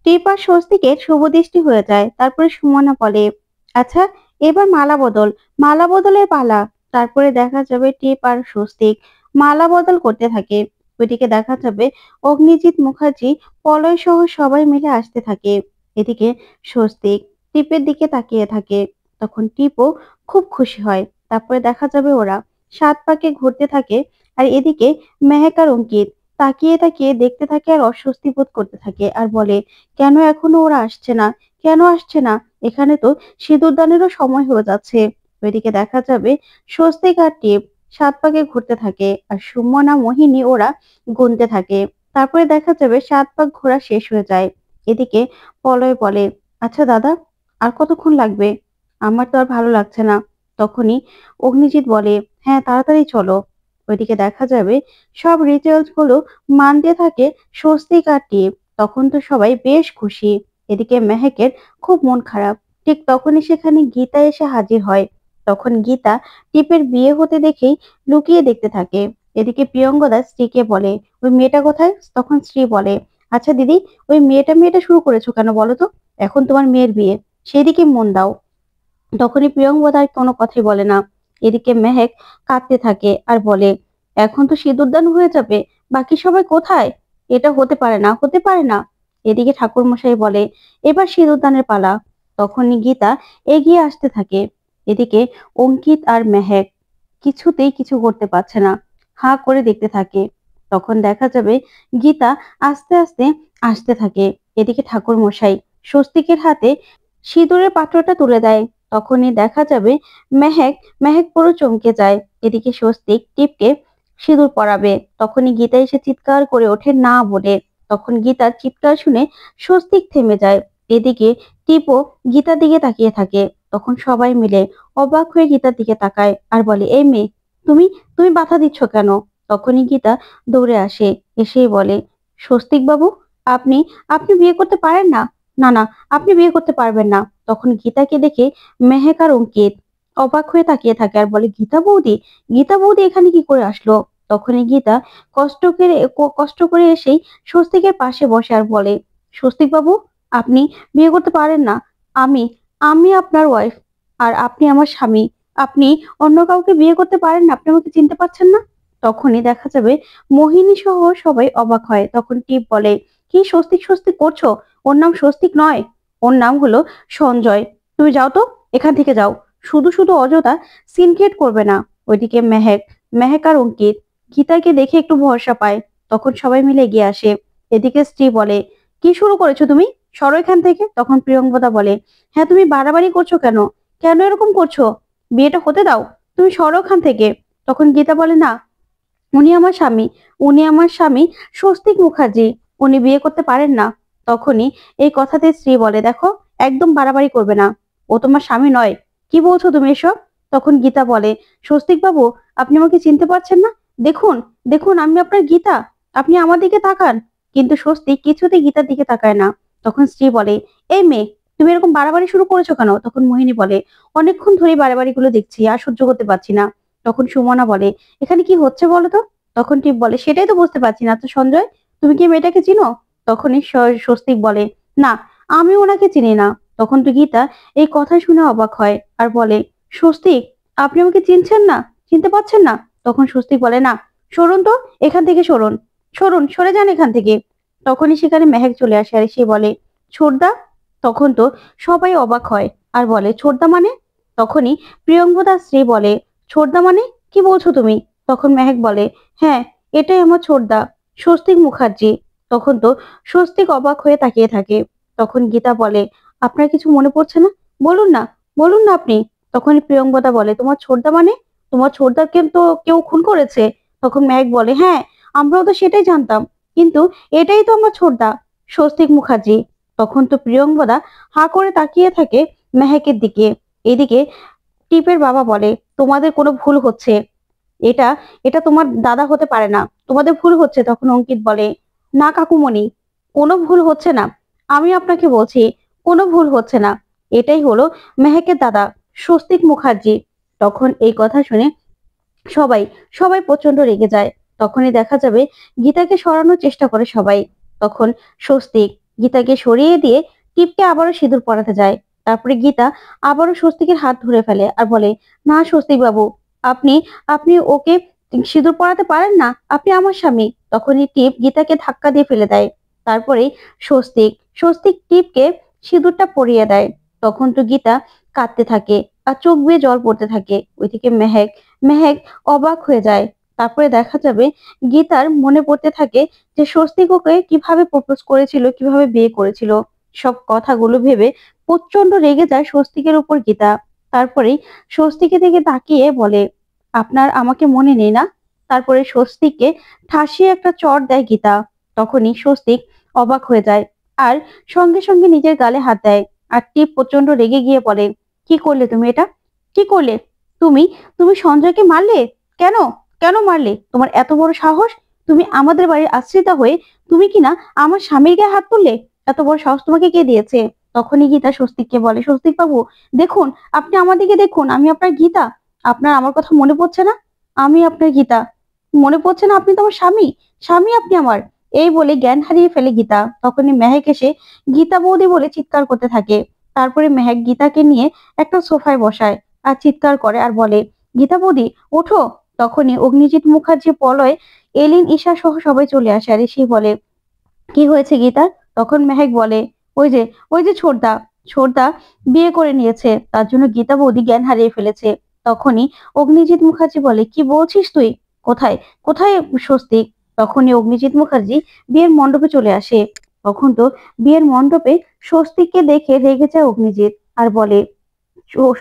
টিপ আর স্বস্তিকের শুভদৃষ্টি হয়ে যায়। তারপরে সুমনা বলে, আচ্ছা, এবার মালা বদল, মালা বদলের পালা। তারপরে দেখা যাবে টিপ আর স্বস্তিক মালা বদল করতে থাকে। ওইদিকে দেখা যাবে অগ্নিজিৎ মুখার্জি, পলয় সহ সবাই মিলে আসতে থাকে। এদিকে স্বস্তিক টিপের দিকে তাকিয়ে থাকে। তখন টিপও খুব খুশি হয়। তারপরে দেখা যাবে ওরা 7 পাকে ঘুরতে থাকে। আর এদিকে মেহেক আর অঙ্কিত তাকিয়ে তাকিয়ে দেখতে থাকে আর অস্বস্তি বোধ করতে থাকে আর বলে, কেন এখনো ওরা আসছে না? কেন আসছে না? এখানে তো সিঁদুরদানেরও সময় হয়ে যাচ্ছে। ওইদিকে দেখা যাবে স্বস্তিক আর টিপ 7 পাকে ঘুরতে থাকে আর সুমনা মোহিনী ওরা গুনতে থাকে। তারপরে দেখা যাবে 7 পাক ঘোরা শেষ হয়ে যায়। এদিকে পলয় বলে, আচ্ছা দাদা, আর কতক্ষণ লাগবে? আমার তো আর ভালো লাগছে না। তখনই অগ্নিজিৎ বলে, হ্যাঁ তাড়াতাড়ি চলো। ওইদিকে দেখা যাবে সব রিচুয়ালস গুলো মানতে থাকে স্বস্তিক আর টিপ। তখন তো সবাই বেশ খুশি। এদিকে মেহেকের খুব মন খারাপ। ঠিক তখনই সেখানে গীতা এসে হাজির হয়। তখন গীতা টিপের বিয়ে হতে দেখেই লুকিয়ে দেখতে থাকে। এদিকে প্রিয়ঙ্গদা স্ত্রীকে বলে, ওই মেয়েটা কোথায়? তখন স্ত্রী বলে, আচ্ছা দিদি, ওই মেয়েটা মেয়েটা শুরু করেছো কেন বলো তো? এখন তোমার মেয়ের বিয়ে, সেদিকে মন দাও। তখনই প্রিয়ঙ্বদা আর কোনো কথাই বলে না। এদিকে মেহেক কাঁদতে থাকে আর বলে, এখন তো সিঁদুরদান হয়ে যাবে, বাকি সবাই কোথায়? এটা হতে পারে না, হতে পারে না। এদিকে ঠাকুর মশাই বলে, এবার সিঁদুরদানের পালা। তখনই গীতা এগিয়ে আসতে থাকে। এদিকে অঙ্কিত আর মেহেক কিছুতেই কিছু করতে পারছে না, হাঁ করে দেখতে থাকে। তখন দেখা যাবে গীতা আস্তে আস্তে আসতে থাকে। এদিকে ঠাকুর মশাই স্বস্তিকের হাতে সিঁদুরের পাত্রটা তুলে দেয়। তখনই দেখা যাবে মেহেক মেহেক পুরো চমকে যায়। এদিকে স্বস্তিক টিপকে সিঁদুর পরাবে। তখনই গীতা এসে চিৎকার করে ওঠে, না বলে। তখন গীতার চিৎকার শুনে স্বস্তিক থেমে যায়। এদিকে টিপও গীতার দিকে তাকিয়ে থাকে। তখন সবাই মিলে অবাক হয়ে গীতার দিকে তাকায় আর বলে, এই মেয়ে, তুমি তুমি বাধা দিচ্ছ কেন? তখনই গীতা দৌড়ে আসে, এসেই বলে, স্বস্তিক বাবু, আপনি আপনি বিয়ে করতে পারেন না। না না, আপনি বিয়ে করতে পারবেন না। তখন গীতাকে দেখে মেহেক আর অঙ্কিত অবাক হয়ে তাকিয়ে থাকে আর বলে, গীতা বৌদি, গীতা বৌদি এখানে কি করে আসলো? তখনই গীতা কষ্ট করে এসেই স্বস্তিকের পাশে বসে আর বলে, স্বস্তিক বাবু, আপনি বিয়ে করতে পারেন না। আমি আমি আপনার ওয়াইফ, আর আপনি আমার স্বামী। আপনি অন্য কাউকে বিয়ে করতে পারেন না। আপনি আমাকে চিনতে পারছেন না? তখনই দেখা যাবে মোহিনী সহ সবাই অবাক হয়। তখন টিপ বলে, কি স্বস্তিক স্বস্তিক করছো? ওর নাম স্বস্তিক নয়, ওর নাম হলো সঞ্জয়। তুমি যাও তো, এখান থেকে যাও। শুধু শুধু অযথা সিন ক্রিয়েট করবে না। ওইদিকে মেহেক মেহেক আর অঙ্কিত গীতাকে দেখে একটু ভরসা পায়। তখন সবাই মিলে এগিয়ে আসে। এদিকে স্ত্রী বলে, কি শুরু করেছো তুমি? সরো এখান থেকে। তখন প্রিয়ঙ্বদা বলে, হ্যাঁ তুমি বাড়াবাড়ি করছো কেন? কেন এরকম করছো? বিয়েটা হতে দাও, তুমি সরো এখান থেকে। তখন গীতা বলে, না, উনি আমার স্বামী, উনি আমার স্বামী স্বস্তিক মুখার্জি, উনি বিয়ে করতে পারেন না। তখনই এই কথাতে স্ত্রী বলে, দেখো, একদম বাড়াবাড়ি করবে না, ও তোমার স্বামী নয়। কি বলছো তুমি এসব? তখন গীতা বলে, স্বস্তিক বাবু, আপনি আমাকে চিনতে পারছেন না? দেখুন, দেখুন, আমি আপনার গীতা, আপনি আমার দিকে তাকান। কিন্তু স্বস্তিক কিছুতেই গীতার দিকে তাকায় না। তখন স্ত্রী বলে, এই মেয়ে, তুমি এরকম বাড়াবাড়ি শুরু করেছো কেন? তখন মোহিনী বলে, অনেকক্ষণ ধরে বাড়াবাড়ি গুলো দেখছি, আর সহ্য করতে পারছি না। তখন সুমনা বলে, এখানে কি হচ্ছে বলো তো? তখন টিপ বলে, সেটাই তো বুঝতে পারছি না। তো সঞ্জয়, তুমি কি মেয়েটাকে চিনো? তখনই স্বস্তিক বলে, না, আমি ওনাকে চিনি না। তখন তো গীতা এই কথা শুনে অবাক হয় আর বলে, স্বস্তিক, আপনি আমাকে চিনছেন না, চিনতে পারছেন না? তখন স্বস্তিক বলে, না, সরুন তো, এখান থেকে সরুন, সরুন, সরে যান এখান থেকে। তখনই সেখানে মেহেক চলে আসে আর সে বলে, ছোটদা। তখন তো সবাই অবাক হয় আর বলে, ছোটদা মানে? তখনই প্রিয়ঙ্বদার স্ত্রী বলে, ছোটদা মানে কি বলছো তুমি? তখন মেহেক বলে, হ্যাঁ, এটাই আমার ছোটদা, স্বস্তিক মুখার্জি। তখন তো স্বস্তিক অবাক হয়ে তাকিয়ে থাকে। তখন গীতা বলে, আপনার কিছু মনে পড়ছে না? বলুন না, বলুন না আপনি। তখনই প্রিয়ঙ্বদা বলে, তোমার ছোটদা মানে? তোমার ছোটদাকে তো কেউ খুন করেছে। তখন মেহেক বলে, হ্যাঁ, আমরাও তো সেটাই জানতাম, কিন্তু এটাই তো আমার ছোটদা, স্বস্তিক মুখার্জি। তখন তো প্রিয়ঙ্বদা হা করে তাকিয়ে থাকে মেহেকের দিকে। এদিকে টিপের বাবা বলে, তোমাদের কোনো ভুল হচ্ছে, এটা এটা তোমার দাদা হতে পারে না, তোমাদের ভুল হচ্ছে। তখন অঙ্কিত বলে, না কাকুমণি, কোনো ভুল হচ্ছে না, আমি আপনাকে বলছি, কোনো ভুল হচ্ছে না, এটাই হলো মেহেকের দাদা, স্বস্তিক মুখার্জি। তখন এই কথা শুনে সবাই সবাই প্রচন্ড রেগে যায়। তখনই দেখা যাবে গীতাকে সরানোর চেষ্টা করে সবাই। তখন স্বস্তিক গীতাকে সরিয়ে দিয়ে টিপকে আবারও সিঁদুর পরাতে যায়। তারপরে গীতা আবারও স্বস্তিকের হাত ধরে ফেলে আর বলে, না স্বস্তিক বাবু, আপনি আপনি ওকে সিঁদুর পরাতে পারেন না, আপনি আমার স্বামী। তখনই টিপ গীতাকে ধাক্কা দিয়ে ফেলে দেয়। তারপরে স্বস্তিক স্বস্তিক টিপকে সিঁদুরটা পরিয়ে দেয়। তখন তো গীতা কাঁদতে থাকে আর চোখ বেয়ে জল পড়তে থাকে। ওইদিকে মেহেক মেহেক অবাক হয়ে যায়। তারপরে দেখা যাবে গীতার মনে পড়তে থাকে যে স্বস্তিক ওকে কিভাবে প্রপোজ করেছিল, কিভাবে বিয়ে করেছিল। সব কথাগুলো ভেবে প্রচন্ড রেগে যায় স্বস্তিকের উপর গীতা। তারপরেই স্বস্তিকের দিকে তাকিয়ে বলে, আপনার আমাকে মনে নেই না? তারপরে স্বস্তিককে ঠাসিয়ে একটা চড় দেয় গীতা। তখনই স্বস্তিক অবাক হয়ে যায় আর সঙ্গে সঙ্গে নিজের গালে হাত দেয়। আর টিপ প্রচন্ড রেগে গিয়ে বলে, কি করলে তুমি এটা? কি করলে? তুমি তুমি সঞ্জয়কে মারলে? কেন? কেন মারলে? তোমার এত বড় সাহস? তুমি আমাদের বাড়ির আশ্রিতা হয়ে তুমি কিনা আমার স্বামীর গায়ে হাত তুললে? এত বড় সাহস তোমাকে কে দিয়েছে? তখনই গীতা স্বস্তিককে বলে, স্বস্তিক বাবু দেখুন, আপনি আমার দিকে দেখুন, আমি আপনার গীতা। আপনার আমার কথা মনে পড়ছে না? আমি আপনার গীতা। মনে পড়ছে না? আপনি তো আমার স্বামী। স্বামী আপনি আমার। এই বলে জ্ঞান হারিয়ে ফেলে গীতা। তখনই মেহেক এসে গীতা বৌদি বলে চিৎকার করতে থাকে। তারপরে মেহেক গীতাকে নিয়ে একটা সোফায় বসায় আর চিৎকার করে আর বলে, গীতা বৌদি ওঠো। তখনই অগ্নিজিৎ মুখার্জি, পলয়, এলিন, ঈশা সহ সবাই চলে আসে আর এসে বলে, কি হয়েছে গীতার? তখন মেহেক বলে, ওই যে ওই যে ছোটদা, ছোটদা বিয়ে করে নিয়েছে, তার জন্য গীতা বৌদি জ্ঞান হারিয়ে ফেলেছে। তখনই অগ্নিজিৎ মুখার্জি বলে, কি বলছিস তুই? কোথায় কোথায় স্বস্তিক? তখনই অগ্নিজিৎ মুখার্জি বিয়ের মণ্ডপে চলে আসে। তখন তো বিয়ের মণ্ডপে স্বস্তিককে দেখে রেগে যায় অগ্নিজিৎ আর বলে,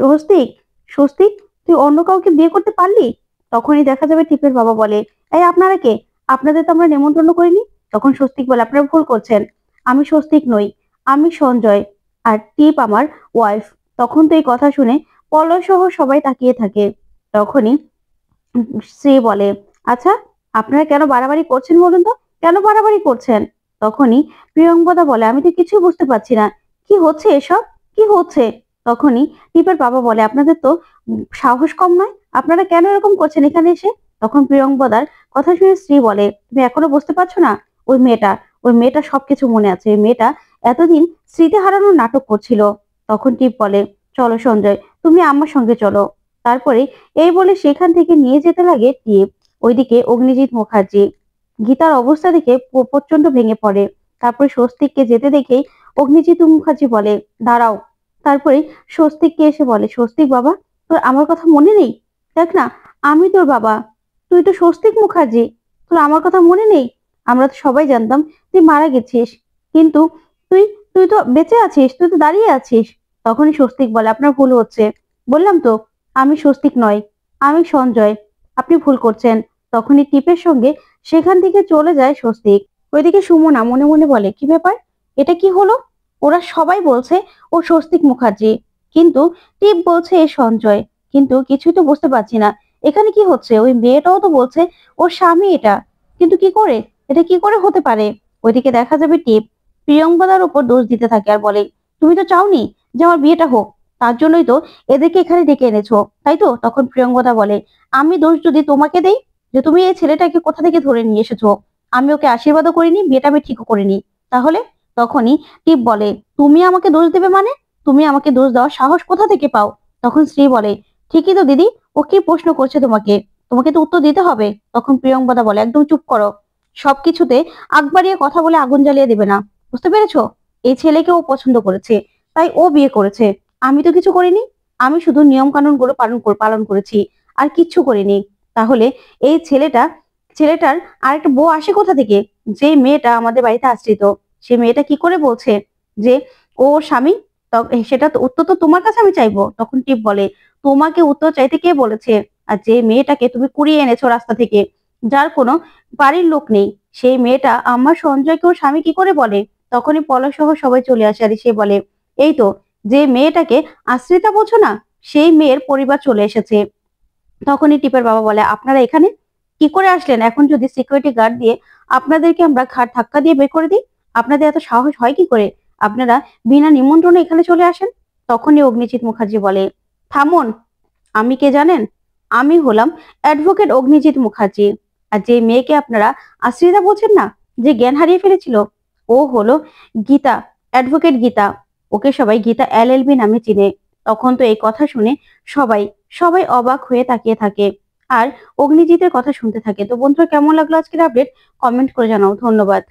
স্বস্তিক, স্বস্তিক তুই অন্য কাউকে বিয়ে করতে পারলি? তখনই দেখা যাবে টিপের বাবা বলে, এই আপনারা কে? আপনাদের তো আমরা নেমন্তন্ন করিনি। তখন স্বস্তিক বলে, আপনারা ভুল করছেন, আমি স্বস্তিক নই, আমি সঞ্জয়, আর টিপ আমার ওয়াইফ। তখন তো এই কথা শুনে পলয় সহ সবাই তাকিয়ে থাকে। তখনই শ্রী বলে, আচ্ছা আপনারা কেন বাড়াবাড়ি করছেন বলুন তো, কেন বাড়াবাড়ি করছেন? তখনই প্রিয়ঙ্বদা বলে, আমি তো কিছুই বুঝতে পারছি না, কি হচ্ছে এসব, কি হচ্ছে? তখনই টিপের বাবা বলে, আপনাদের তো সাহস কম নয়, আপনারা কেন এরকম করছেন এখানে এসে? তখন প্রিয়ঙ্বদার কথা শুনে স্ত্রী বলে, তুমি এখনো বুঝতে পারছো না? ওই মেয়েটা, ওই মেয়েটা সবকিছু মনে আছে। ওই মেয়েটা এতদিন স্মৃতি হারানোর নাটক করছিল। তখন টিপ বলে, চলো সঞ্জয়, তুমি আমার সঙ্গে চলো। তারপরে এই বলে সেখান থেকে নিয়ে যেতে লাগে টিপ। ওইদিকে অগ্নিজিৎ মুখার্জি গীতার অবস্থা দেখে প্রচন্ড ভেঙে পড়ে। তারপরে স্বস্তিককে যেতে দেখেই অগ্নিজিৎ মুখার্জি বলে, দাঁড়াও। তারপরে স্বস্তিককে এসে বলে, স্বস্তিক বাবা, তোর আমার কথা মনে নেই? দেখ না, আমি তোর বাবা, তুই তো স্বস্তিক মুখার্জি, তোর আমার কথা মনে নেই? আমরা তো সবাই জানতাম তুই মারা গেছিস, কিন্তু তুই তুই তো বেঁচে আছিস, তুই তো দাঁড়িয়ে আছিস। তখনই স্বস্তিক বলে, আপনার ভুল হচ্ছে। বললাম তো আমি স্বস্তিক নয়, আমি সঞ্জয়, আপনি ভুল করছেন। তখনই টিপের সঙ্গে সেখান থেকে চলে যায় স্বস্তিক। ওইদিকে সুমনা মনে মনে বলে, কি ব্যাপার, এটা কি হলো? ওরা সবাই বলছে ও স্বস্তিক মুখার্জি, কিন্তু টিপ বলছে এ সঞ্জয়, কিন্তু কিছুই তো বুঝতে পারছি না এখানে কি হচ্ছে। ওই মেয়েটাও তো বলছে ওর স্বামী এটা, কিন্তু কি করে, এটা কি করে হতে পারে? ওইদিকে দেখা যাবে টিপ প্রিয়ঙ্বদার উপর দোষ দিতে থাকে আর বলে, তুমি তো চাওনি যে আমার বিয়েটা হোক, তার জন্যই তো এদেরকে এখানে ডেকে এনেছো, তাই তো? তখন প্রিয়ঙ্বদা বলে, আমি দোষ যদি তোমাকে দেই যে তুমি এই ছেলেটাকে কোথা থেকে ধরে নিয়ে এসেছো, আমি ওকে আশীর্বাদও করিনি, বিয়েটা আমি ঠিকও করিনি, তাহলে? তখনই টিপ বলে, তুমি আমাকে দোষ দেবে মানে? তুমি আমাকে দোষ দেওয়ার সাহস কোথা থেকে পাও? তখন শ্রী বলে, ঠিকই তো দিদি, ও কি প্রশ্ন করছে তোমাকে, তোমাকে তো উত্তর দিতে হবে। তখন প্রিয়ঙ্বদা বলে, একদম চুপ করো, সবকিছুতে আগ বাড়িয়ে কথা বলে আগুন জ্বালিয়ে দেবে না, বুঝতে পেরেছো? এই ছেলেকে ও পছন্দ করেছে, তাই ও বিয়ে করেছে, আমি তো কিছু করিনি, আমি শুধু নিয়ম কানুন গুলো পালন করেছি, আর কিচ্ছু করিনি। তাহলে এই ছেলেটার আরেকটা বউ আসে কোথা থেকে? যে মেয়েটা আমাদের বাড়িতে আশ্রিত, সে মেয়েটা কি করে বলছে যে ও ওর স্বামী? সেটা তো উত্তর তো তোমার কাছে আমি চাইবো। তখন টিপ বলে, তোমাকে উত্তর চাইতে কে বলেছে? আর যে মেয়েটাকে তুমি কুড়িয়ে এনেছো রাস্তা থেকে, যার কোনো বাড়ির লোক নেই, সেই মেয়েটা আমার সঞ্জয়কে ওর স্বামী কি করে বলে? তখনই পলাশ সহ সবাই চলে আসে আর সে বলে, এই তো, যে মেয়েটাকে আশ্রিতা বোঝো না, সেই মেয়ের পরিবার চলে এসেছে। তখনই টিপের বাবা বলে, আপনারা এখানে কি করে আসলেন? এখন যদি সিকিউরিটি গার্ড দিয়ে আপনাদেরকে আমরা ঘাট ধাক্কা দিয়ে বের করে দিই, আপনাদের এত সাহস হয় কি করে? আপনারা বিনা নিমন্ত্রণে এখানে চলে আসেন। তখনই অগ্নিজিৎ মুখার্জি বলে, থামুন, আমি কে জানেন? আমি হলাম অ্যাডভোকেট অগ্নিজিৎ মুখার্জি। আর যে মেয়েকে আপনারা আশ্রিতা বলছেন না, যে জ্ঞান হারিয়ে ফেলেছিল, ও হলো গীতা, অ্যাডভোকেট গীতা। ওকে সবাই গীতা এলএলবি নামে চিনে। তখন তো এই কথা শুনে সবাই সবাই অবাক হয়ে তাকিয়ে থাকে আর অগ্নিজিতের কথা শুনতে থাকে। তো বন্ধুরা, কেমন লাগলো আজকের আপডেট? কমেন্ট করে জানাও। ধন্যবাদ।